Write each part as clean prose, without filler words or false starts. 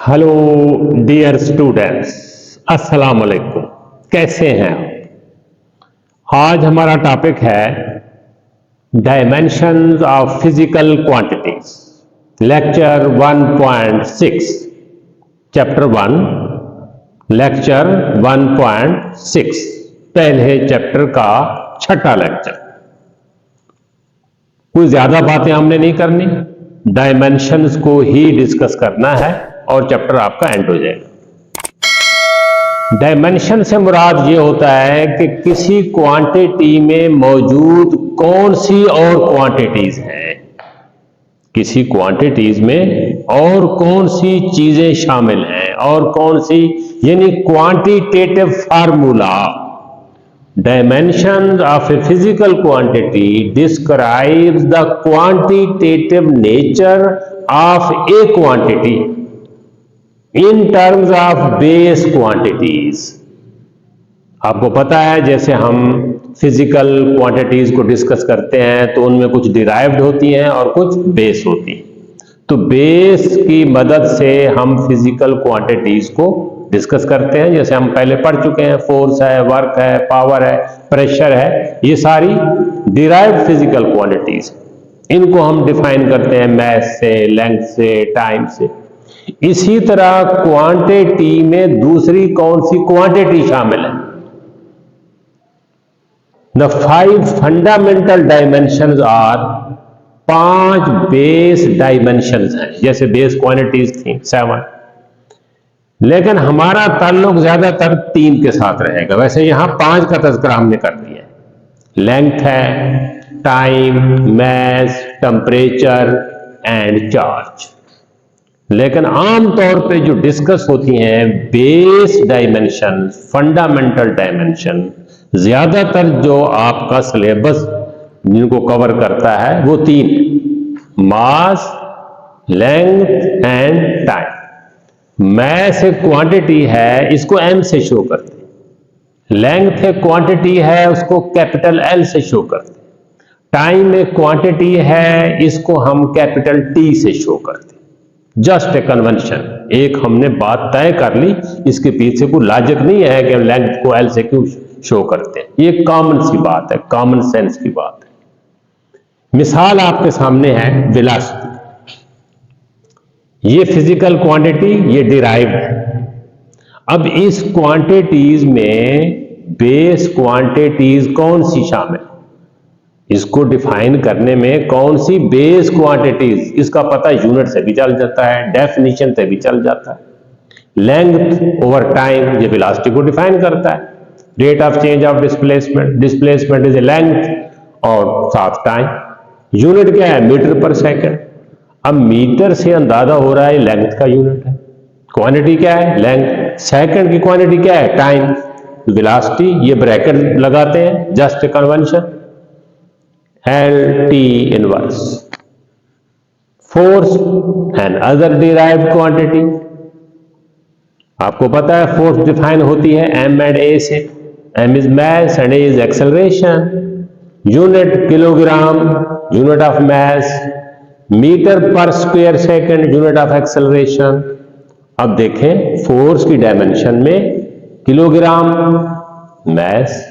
Hello dear students, अस्सलाम वालेकुम। कैसे हैं आप? आज हमारा टॉपिक है dimensions of physical quantities, lecture 1.6, chapter 1, lecture 1.6, पहले चैप्टर का छठा लेक्चर। कोई ज्यादा बातें हमने नहीं करनी, डायमेंशंस को ही डिस्कस करना है और चैप्टर आपका एंड हो जाएगा। डायमेंशन से मुराद ये होता है कि किसी क्वांटिटी में मौजूद कौन सी और क्वांटिटीज हैं, किसी क्वांटिटीज में और कौन सी चीजें शामिल हैं और कौन सी, यानी quantitative formula. Dimensions of a physical quantity describes the quantitative nature of a quantity in terms of base quantities। आपको पता है जैसे हम फिजिकल क्वांटिटीज को डिस्कस करते हैं तो उनमें कुछ डिराइव्ड होती हैं और कुछ बेस होती हैं। तो बेस की मदद से हम फिजिकल क्वांटिटीज को डिस्कस करते हैं, जैसे हम पहले पढ़ चुके हैं। फोर्स है, वर्क है, पावर है, प्रेशर है, ये सारी डिराइव्ड फिजिकल क्वांटिटीज। इनको हम डिफाइन करते हैं मैस से, लेंथ से, टाइम से। इसी तरह क्वांटिटी में दूसरी कौन सी क्वांटिटी शामिल है? The 5 fundamental dimensions are, 5 base dimensions हैं। जैसे बेस क्वांटिटीज थी 7, लेकिन हमारा ताल्लुक ज्यादातर 3 के साथ रहेगा। वैसे यहां 5 का तज़किरा हमने कर दिया है। लेंथ है, time, mass, temperature and charge. लेकिन आमतौर पे जो डिस्कस होती हैं बेस डायमेंशन, फंडामेंटल डायमेंशन, ज्यादातर जो आपका सिलेबस जिनको कवर करता है वो 3: मास, लेंथ एंड टाइम। मैस एक क्वांटिटी है, इसको एम से शो करते हैं। लेंथ एक क्वांटिटी है, उसको कैपिटल एल से शो करते हैं। टाइम एक क्वांटिटी है, इसको हम कैपिटल टी से शो करते हैं। जस्ट ए कन्वेंशन, एक हमने बात तय कर ली, इसके पीछे कोई लॉजिक नहीं है कि लेंथ को एल से क्यों शो करते हैं। ये कॉमन सी बात है, कॉमन सेंस की बात है। मिसाल आपके सामने है वेलोसिटी। ये फिजिकल क्वांटिटी, ये डिराइव्ड है। अब इस क्वांटिटीज में बेस क्वांटिटीज कौन सी शामिल, इसको डिफाइन करने में कौन सी बेस क्वांटिटीज, इसका पता यूनिट से भी चल जाता है, डेफिनेशन से भी चल जाता है। लेंथ ओवर टाइम, ये वेलोसिटी को डिफाइन करता है। Rate of change of displacement, displacement is a length और साथ टाइम। यूनिट क्या है? मीटर पर सेकेंड। अब मीटर से अंदाजा हो रहा है लेंथ का यूनिट है। क्वांटिटी क्या है? लेंथ। सेकंड की क्वांटिटी क्या है? टाइम। वेलोसिटी, ये ब्रैकेट लगाते हैं, just convention, L T inverse. Force and other derived quantity, आपको पता है फोर्स डिफाइन होती है एम एंड ए से। M is mass and A is acceleration. Unit kilogram, unit of mass. Metre per square second, unit of acceleration. अब देखें force की dimension में kilogram mass,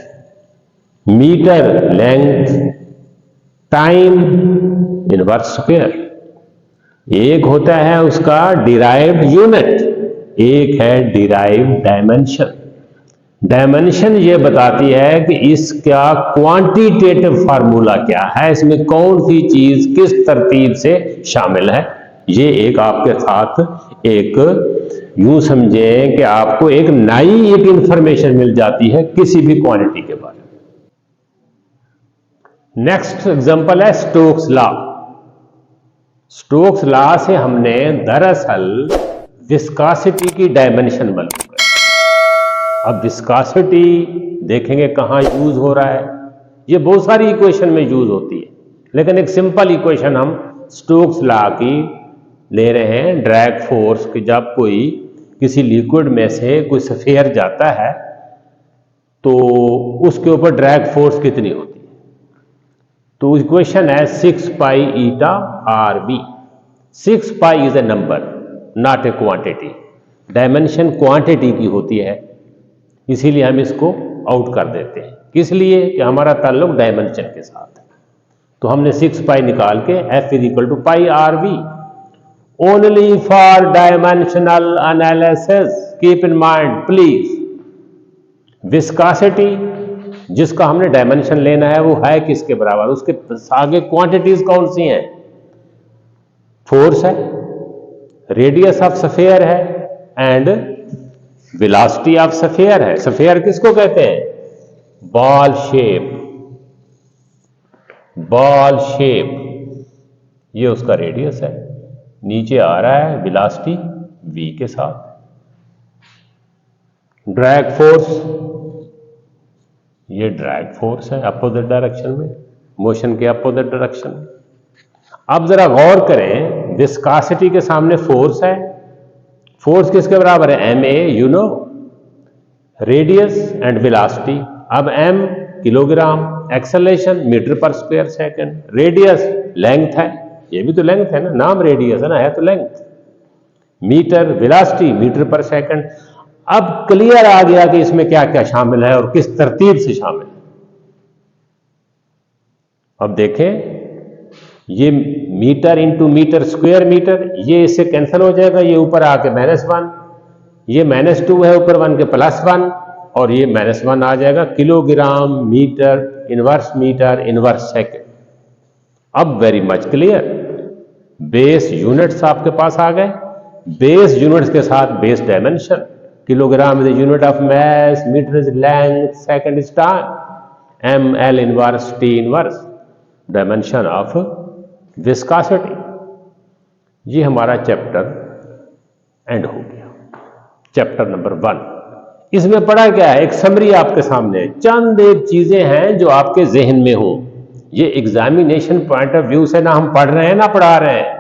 metre length, time inverse square. एक होता है उसका derived unit, एक है डिराइव्ड डायमेंशन। डायमेंशन ये बताती है कि इसका क्वांटिटेटिव फार्मूला क्या है, इसमें कौन सी चीज किस तरतीब से शामिल है। ये एक आपके साथ एक यूं समझें कि आपको एक नई एक इंफॉर्मेशन मिल जाती है किसी भी क्वांटिटी के बारे में। नेक्स्ट एग्जांपल है स्टोक्स लॉ। स्टोक्स लॉ से हमने दरअसल विस्कोसिटी की डायमेंशन मालूम कर। अब विस्कोसिटी देखेंगे कहां यूज हो रहा है। ये बहुत सारी इक्वेशन में यूज होती है, लेकिन एक सिंपल इक्वेशन हम स्टोक्स लॉ की ले रहे हैं। ड्रैग फोर्स की, जब कोई किसी लिक्विड में से कोई स्फीयर जाता है तो उसके ऊपर ड्रैग फोर्स कितनी होती है। तो इक्वेशन है 6 pi eta R B. 6 pi is a number, not a quantity. Dimension quantity की होती है, इसीलिए हम इसको आउट कर देते हैं। किस लिए? कि हमारा ताल्लुक डायमेंशन के साथ है। तो हमने 6 पाई निकाल के F is equal to pi R V. Only for dimensional analysis keep in mind please, viscosity जिसका हमने डायमेंशन लेना है वो है किसके बराबर, उसके आगे क्वांटिटीज कौन सी हैं? फोर्स है, रेडियस ऑफ स्फीयर है एंड वेलोसिटी ऑफ स्फीयर है। स्फीयर किसको कहते हैं? Ball shape. बॉल शेप, ये उसका रेडियस है, नीचे आ रहा है वेलोसिटी v के साथ। ड्रैग फोर्स, ये ड्रैग फोर्स है अपोजिट डायरेक्शन में, मोशन के अपोजिट डायरेक्शन में। अब जरा गौर करें, विस्कासिटी के सामने फोर्स है, फोर्स किसके बराबर है? ma, you know, radius and velocity. अब m kilogram, acceleration metre per square second, radius length है, ये भी तो लेंथ है ना, नाम रेडियस है ना, है तो लेंथ, मीटर, वेलोसिटी मीटर पर सेकंड। अब क्लियर आ गया कि इसमें क्या क्या शामिल है और किस तरतीब से शामिल है। अब देखें, ये metre into metre square metre, ये इससे कैंसिल हो जाएगा, ये ऊपर आके -1, ये -2 है ऊपर 1 के +1, और ये -1 आ जाएगा किलोग्राम मीटर इनवर्स सेकंड। अब very much clear, base units आपके पास आ गए, बेस यूनिट्स के साथ base dimension, kilogram is unit of mass, metre is length, second is time, ml inverse t inverse, dimension of viscosity. ये हमारा chapter and हो गया, चैप्टर नंबर 1। इसमें पढ़ा क्या है? एक समरी आपके सामने है, चंद एक चीजें हैं जो आपके जहन में हो। ये एग्जामिनेशन पॉइंट ऑफ व्यू से ना हम पढ़ रहे हैं ना पढ़ा रहे हैं,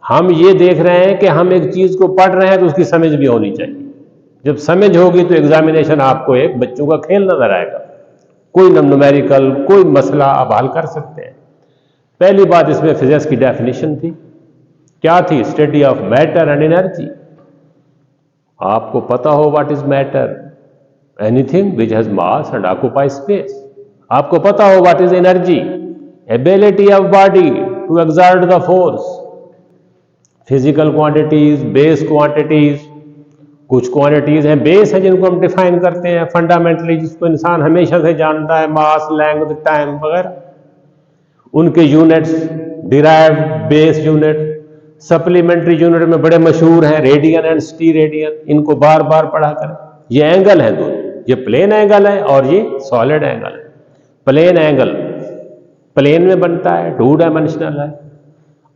हम ये देख रहे हैं कि हम एक चीज को पढ़ रहे हैं तो उसकी समझ भी होनी चाहिए। जब समझ होगी तो एग्जामिनेशन आपको एक बच्चों का खेल नजर आएगा, कोई न्यूमेरिकल कोई मसला आप हल कर सकते हैं। पहली बात, इसमें फिजिक्स की डेफिनेशन थी, क्या थी? Study of matter and energy. आपको पता हो what is matter? Anything which has mass and occupy space. आपको पता हो what is energy? Ability of body to exert the force. Physical quantities, base quantities, कुछ क्वांटिटीज हैं बेस है जिनको हम डिफाइन करते हैं फंडामेंटली, जिसको इंसान हमेशा से जानता है, मास, लेंथ, टाइम वगैरह, उनके units derived base unit. Supplementary unit में बड़े मशहूर हैं रेडियन एंड स्टी रेडियन, इनको बार बार पढ़ा करें। ये एंगल है दोनों, ये प्लेन एंगल है और ये सॉलिड एंगल है। प्लेन एंगल प्लेन में बनता है, 2 डायमेंशनल है,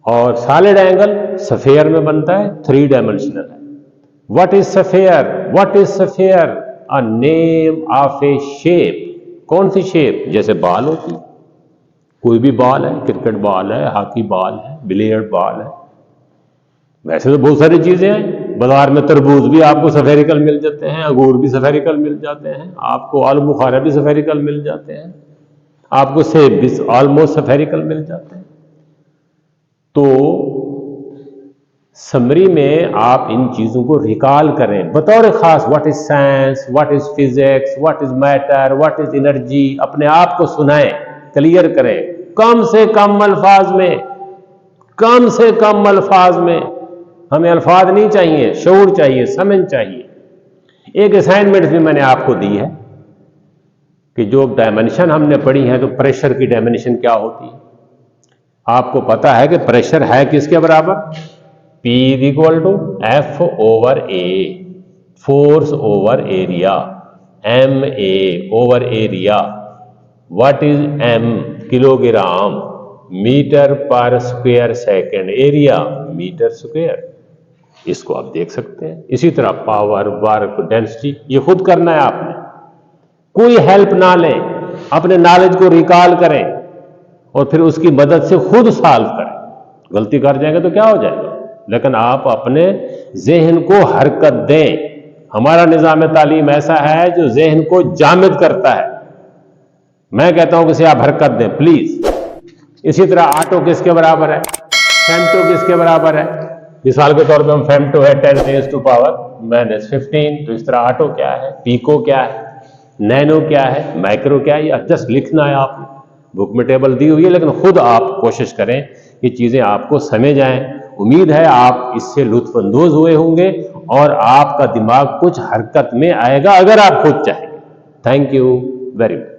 और सॉलिड एंगल स्फीयर में बनता है, 3 डायमेंशनल है। What is sphere? What is sphere? A name of A shape. कौन सी शेप? जैसे बॉल होती, कोई भी बॉल है, क्रिकेट बॉल है, हॉकी बॉल है, बिलियर्ड बॉल है, वैसे तो बहुत सारी चीजें हैं। बाजार में तरबूज भी आपको स्फेरिकल मिल जाते हैं, अंगूर भी स्फेरिकल मिल जाते हैं, आपको आलू बुखारा भी स्फेरिकल मिल जाते हैं, आपको सेब भी ऑलमोस्ट स्फेरिकल मिल जाते हैं। तो समरी में आप इन चीजों को रिकॉल करें बतौर खास। What is science, what is physics, what is matter, what is energy, अपने आप को सुनाएं, क्लियर करें, कम से कम अल्फाज में, कम से कम अल्फाज में। हमें अल्फाज नहीं चाहिए, शऊर चाहिए, समझ चाहिए। एक असाइनमेंट भी मैंने आपको दी है कि जो डायमेंशन हमने पढ़ी है, तो प्रेशर की डायमेंशन क्या होती है। आपको पता है कि प्रेशर है किसके बराबर? P equal to F over A, force over area, MA over area. What is M? Kilogram metre per square second, area metre square. इसको आप देख सकते हैं। इसी तरह पावर, वर्क, डेंसिटी, ये खुद करना है आपने, कोई हेल्प ना लें, अपने नॉलेज को रिकॉल करें और फिर उसकी मदद से खुद सॉल्व करें। गलती कर जाएंगे तो क्या हो जाएगा, लेकिन आप अपने जहन को हरकत दें। हमारा निज़ाम तालीम ऐसा है जो जहन को जामिद करता है। मैं कहता हूं कि आप हरकत दें प्लीज। इसी तरह ऑटो किसके बराबर है? फेमटो किसके बराबर है? मिसाल के तौर पे हम फेम2 है 10⁻⁻⁻15, तो इस तरह ऑटो क्या है, पीको क्या है, नैनो क्या है, माइक्रो क्या है, ये जस्ट लिखना है आपने। बुक में टेबल दी हुई है, लेकिन खुद आप कोशिश करें कि चीज़ें आपको समझ आएं। उम्मीद है आप इससे लुत्फानंदोज हुए होंगे और आपका दिमाग कुछ हरकत में आएगा अगर आप खुद चाहेंगे। Thank you very much.